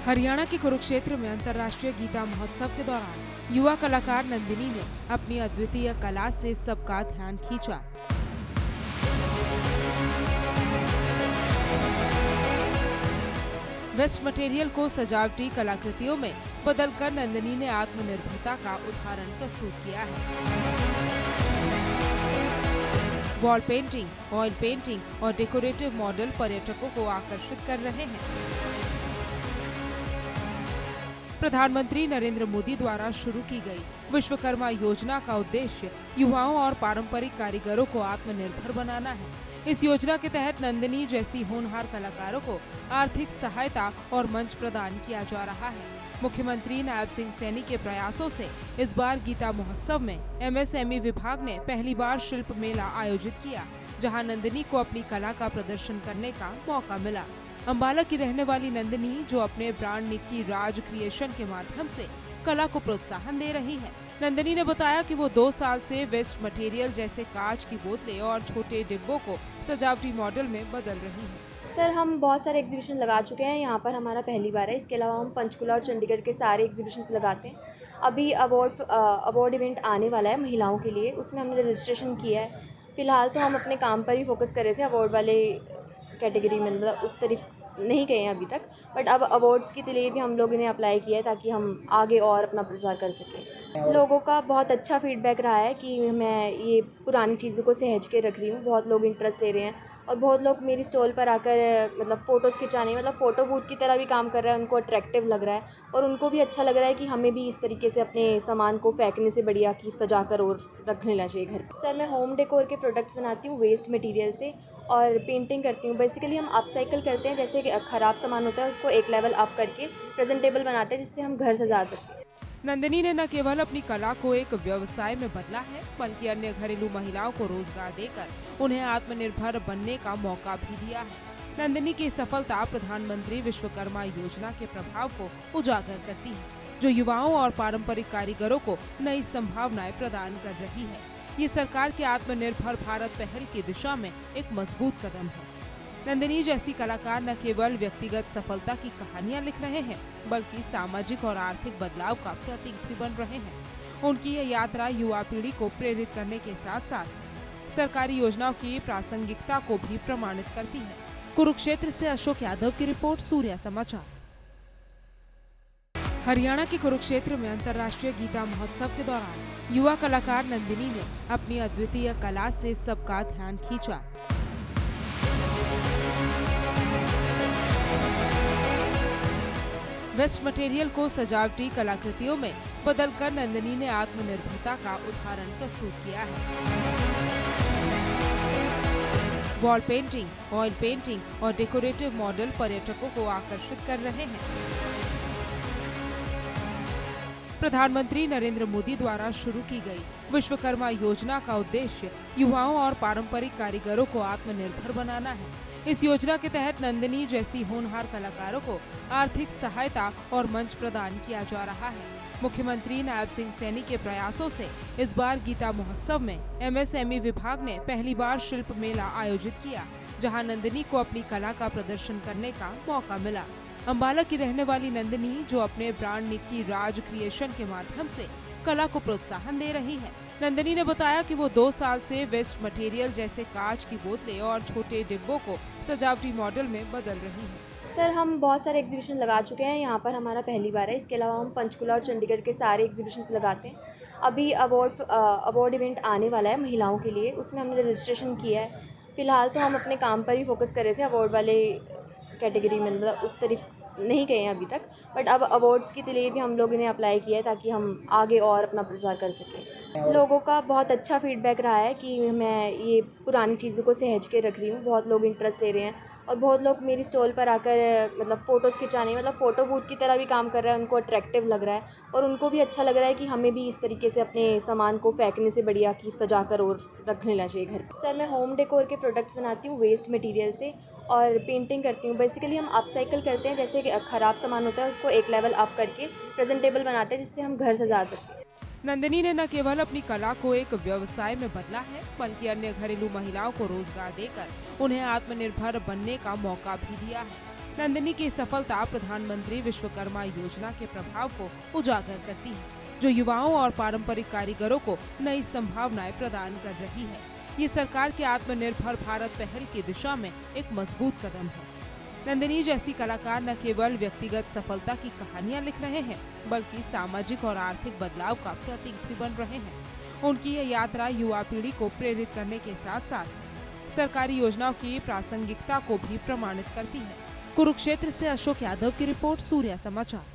हरियाणा के कुरुक्षेत्र में अंतर्राष्ट्रीय गीता महोत्सव के दौरान युवा कलाकार नंदिनी ने अपनी अद्वितीय कला से सबका ध्यान खींचा। वेस्ट मटेरियल को सजावटी कलाकृतियों में बदलकर नंदिनी ने आत्मनिर्भरता का उदाहरण प्रस्तुत किया है। वॉल पेंटिंग, ऑयल पेंटिंग और डेकोरेटिव मॉडल पर्यटकों को आकर्षित कर रहे हैं। प्रधानमंत्री नरेंद्र मोदी द्वारा शुरू की गई विश्वकर्मा योजना का उद्देश्य युवाओं और पारंपरिक कारीगरों को आत्मनिर्भर बनाना है। इस योजना के तहत नंदिनी जैसी होनहार कलाकारों को आर्थिक सहायता और मंच प्रदान किया जा रहा है। मुख्यमंत्री नायब सिंह सैनी के प्रयासों से इस बार गीता महोत्सव में MSME विभाग ने पहली बार शिल्प मेला आयोजित किया, जहां नंदिनी को अपनी कला का प्रदर्शन करने का मौका मिला। अंबाला की रहने वाली नंदिनी, जो अपने ब्रांड निक्की राज क्रिएशन के माध्यम से कला को प्रोत्साहन दे रही है। नंदिनी ने बताया कि वो 2 साल से वेस्ट मटेरियल जैसे कांच की बोतलें और छोटे डिब्बों को सजावटी मॉडल में बदल रही है। सर, हम बहुत सारे एग्जीबिशन लगा चुके हैं, यहाँ पर हमारा पहली बार है। इसके अलावा हम पंचकुला और चंडीगढ़ के सारे एग्जीबिशंस लगाते हैं। अभी अवार्ड इवेंट आने वाला है महिलाओं के लिए, उसमें हमने रजिस्ट्रेशन किया है। फ़िलहाल तो हम अपने काम पर ही फोकस कर रहे थे, अवार्ड वाले कैटेगरी में मतलब उस तरफ नहीं गए हैं अभी तक, बट अब अवार्ड्स के लिए भी हम लोगों ने अप्लाई किया है ताकि हम आगे और अपना प्रचार कर सकें। लोगों का बहुत अच्छा फीडबैक रहा है कि मैं ये पुरानी चीज़ों को सहेज के रख रही हूँ। बहुत लोग इंटरेस्ट ले रहे हैं और बहुत लोग मेरी स्टॉल पर आकर मतलब फ़ोटोज़ खिंचाने, मतलब फ़ोटो बूथ की तरह भी काम कर रहा है। उनको अट्रैक्टिव लग रहा है और उनको भी अच्छा लग रहा है कि हमें भी इस तरीके से अपने सामान को फेंकने से बढ़िया कि सजा कर और रख लेना चाहिए घर पर। सर, मैं होम डेकोर के प्रोडक्ट्स बनाती हूँ वेस्ट मटेरियल से और पेंटिंग करती हूँ। बेसिकली हम अपसाइकिल करते हैं, जैसे ख़राब सामान होता है उसको एक लेवल अप करके प्रेजेंटेबल बनाते हैं जिससे हम घर सजा सकें। नंदिनी ने न केवल अपनी कला को एक व्यवसाय में बदला है, बल्कि अन्य घरेलू महिलाओं को रोजगार देकर उन्हें आत्मनिर्भर बनने का मौका भी दिया है। नंदिनी की सफलता प्रधानमंत्री विश्वकर्मा योजना के प्रभाव को उजागर करती है, जो युवाओं और पारंपरिक कारीगरों को नई संभावनाएं प्रदान कर रही है। ये सरकार के आत्मनिर्भर भारत पहल की दिशा में एक मजबूत कदम है। नंदिनी जैसी कलाकार न केवल व्यक्तिगत सफलता की कहानियां लिख रहे हैं, बल्कि सामाजिक और आर्थिक बदलाव का प्रतीक भी बन रहे हैं। उनकी यह यात्रा युवा पीढ़ी को प्रेरित करने के साथ साथ सरकारी योजनाओं की प्रासंगिकता को भी प्रमाणित करती है। कुरुक्षेत्र से अशोक यादव की रिपोर्ट, सूर्या समाचार। हरियाणा के कुरुक्षेत्र में अंतर्राष्ट्रीय गीता महोत्सव के दौरान युवा कलाकार नंदिनी ने अपनी अद्वितीय कला से सबका ध्यान खींचा। वेस्ट मटेरियल को सजावटी कलाकृतियों में बदलकर नंदिनी ने आत्मनिर्भरता का उदाहरण प्रस्तुत किया है। वॉल पेंटिंग, ऑयल पेंटिंग और डेकोरेटिव मॉडल पर्यटकों को आकर्षित कर रहे हैं। प्रधानमंत्री नरेंद्र मोदी द्वारा शुरू की गई विश्वकर्मा योजना का उद्देश्य युवाओं और पारंपरिक कारीगरों को आत्मनिर्भर बनाना है। इस योजना के तहत नंदिनी जैसी होनहार कलाकारों को आर्थिक सहायता और मंच प्रदान किया जा रहा है। मुख्यमंत्री नायब सिंह सैनी के प्रयासों से इस बार गीता महोत्सव में MSME विभाग ने पहली बार शिल्प मेला आयोजित किया, जहां नंदिनी को अपनी कला का प्रदर्शन करने का मौका मिला। अंबाला की रहने वाली नंदिनी, जो अपने ब्रांड निक्की राज क्रिएशन के माध्यम से कला को प्रोत्साहन दे रही है। नंदिनी ने बताया कि वो 2 साल से वेस्ट मटेरियल जैसे कांच की बोतलें और छोटे डिब्बों को सजावटी मॉडल में बदल रही है। सर, हम बहुत सारे एग्जीबिशन लगा चुके हैं, यहाँ पर हमारा पहली बार है। इसके अलावा हम पंचकुला और चंडीगढ़ के सारे एग्जीबिशंस लगाते हैं। अभी अवार्ड इवेंट आने वाला है महिलाओं के लिए, उसमें हमने रजिस्ट्रेशन किया है। फ़िलहाल तो हम अपने काम पर ही फोकस कर रहे थे, अवार्ड वाले कैटेगरी में मतलब उस तरफ नहीं गए हैं अभी तक, बट अब अवार्ड्स के लिए भी हम लोगों ने अप्लाई किया है ताकि हम आगे और अपना प्रचार कर सकें। लोगों का बहुत अच्छा फीडबैक रहा है कि मैं ये पुरानी चीज़ों को सहेज के रख रही हूँ। बहुत लोग इंटरेस्ट ले रहे हैं और बहुत लोग मेरी स्टॉल पर आकर मतलब फ़ोटोज़ खिंचाने, मतलब फ़ोटो बूथ की तरह भी काम कर रहा है। उनको अट्रैक्टिव लग रहा है और उनको भी अच्छा लग रहा है कि हमें भी इस तरीके से अपने सामान को फेंकने से बढ़िया कि सजा कर और रख लेना चाहिए घर पर। सर, मैं होम डेकोर के प्रोडक्ट्स बनाती हूँ वेस्ट मटेरियल से और पेंटिंग करती हूँ। बेसिकली हम अपसाइकिल करते हैं, जैसे ख़राब सामान होता है उसको एक लेवल अप करके प्रेजेंटेबल बनाते हैं जिससे हम घर सजा सकें। नंदिनी ने न केवल अपनी कला को एक व्यवसाय में बदला है, बल्कि अन्य घरेलू महिलाओं को रोजगार देकर उन्हें आत्मनिर्भर बनने का मौका भी दिया है। नंदिनी की सफलता प्रधानमंत्री विश्वकर्मा योजना के प्रभाव को उजागर करती है, जो युवाओं और पारंपरिक कारीगरों को नई संभावनाएं प्रदान कर रही है। ये सरकार के आत्मनिर्भर भारत पहल की दिशा में एक मजबूत कदम है। नंदिनी जैसी कलाकार न केवल व्यक्तिगत सफलता की कहानियां लिख रहे हैं, बल्कि सामाजिक और आर्थिक बदलाव का प्रतीक भी बन रहे हैं। उनकी ये यात्रा युवा पीढ़ी को प्रेरित करने के साथ साथ सरकारी योजनाओं की प्रासंगिकता को भी प्रमाणित करती है। कुरुक्षेत्र से अशोक यादव की रिपोर्ट, सूर्या समाचार।